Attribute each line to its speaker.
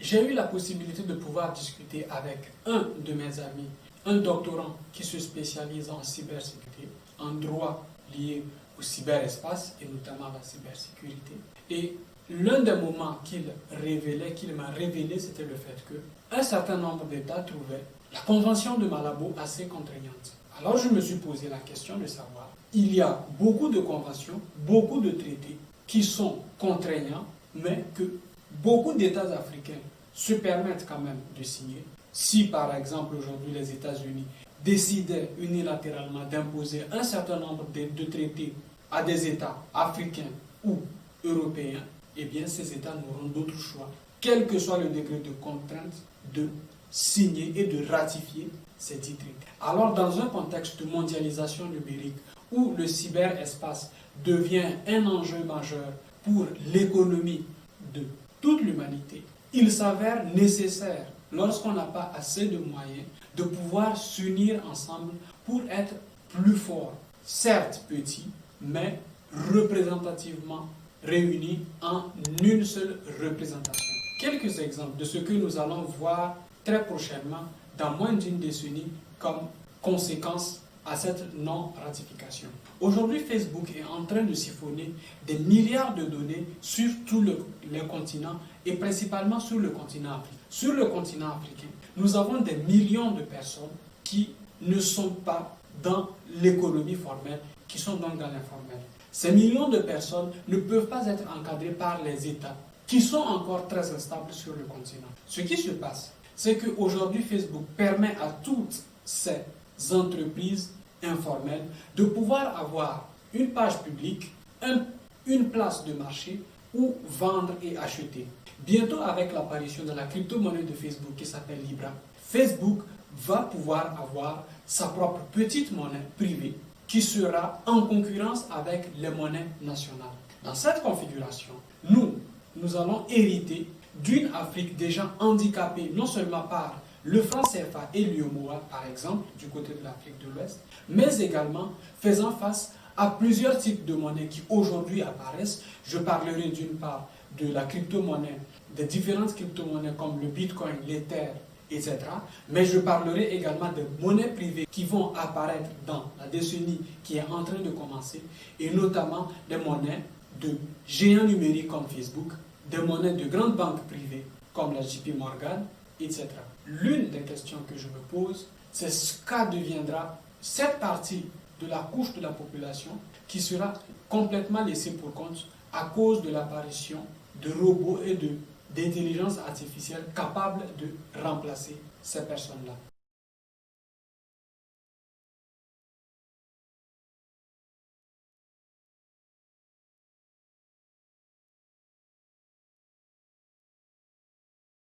Speaker 1: J'ai eu la possibilité de pouvoir discuter avec un de mes amis, un doctorant qui se spécialise en cybersécurité, en droit lié au cyberespace et notamment à la cybersécurité. Et l'un des moments qu'il m'a révélé, c'était le fait qu'un certain nombre d'États trouvaient la Convention de Malabo assez contraignante. Alors je me suis posé la question de savoir, il y a beaucoup de conventions, beaucoup de traités qui sont contraignants, mais que beaucoup d'États africains se permettent quand même de signer. Si par exemple aujourd'hui les États-Unis décidaient unilatéralement d'imposer un certain nombre de traités à des États africains ou européens, eh bien ces États n'auront d'autre choix, quel que soit le degré de contrainte, de signer et de ratifier ces dix traités. Alors dans un contexte de mondialisation numérique où le cyberespace devient un enjeu majeur pour l'économie de toute l'humanité, il s'avère nécessaire, lorsqu'on n'a pas assez de moyens, de pouvoir s'unir ensemble pour être plus fort, certes petit, mais représentativement réunis en une seule représentation. Quelques exemples de ce que nous allons voir très prochainement, dans moins d'une décennie, comme conséquence à cette non-ratification. Aujourd'hui, Facebook est en train de siphonner des milliards de données sur tous les continents et principalement sur le continent africain. Sur le continent africain, nous avons des millions de personnes qui ne sont pas dans l'économie formelle, qui sont donc dans l'informel. Ces millions de personnes ne peuvent pas être encadrées par les États, qui sont encore très instables sur le continent. Ce qui se passe, c'est qu'aujourd'hui, Facebook permet à toutes ces entreprises informelles de pouvoir avoir une page publique, une place de marché où vendre et acheter. Bientôt, avec l'apparition de la crypto-monnaie de Facebook qui s'appelle Libra, Facebook va pouvoir avoir sa propre petite monnaie privée qui sera en concurrence avec les monnaies nationales. Dans cette configuration, nous allons hériter d'une Afrique déjà handicapée non seulement par le franc CFA et l'UEMOA, par exemple, du côté de l'Afrique de l'Ouest, mais également faisant face à plusieurs types de monnaies qui aujourd'hui apparaissent. Je parlerai d'une part de la crypto-monnaie, des différentes crypto-monnaies comme le Bitcoin, l'Ether, etc. Mais je parlerai également des monnaies privées qui vont apparaître dans la décennie qui est en train de commencer, et notamment des monnaies de géants numériques comme Facebook, des monnaies de grandes banques privées comme la JP Morgan, etc. L'une des questions que je me pose, c'est ce qu'addeviendra cette partie de la couche de la population qui sera complètement laissée pour compte à cause de l'apparition de robots et d'intelligence artificielle capables de remplacer ces personnes-là.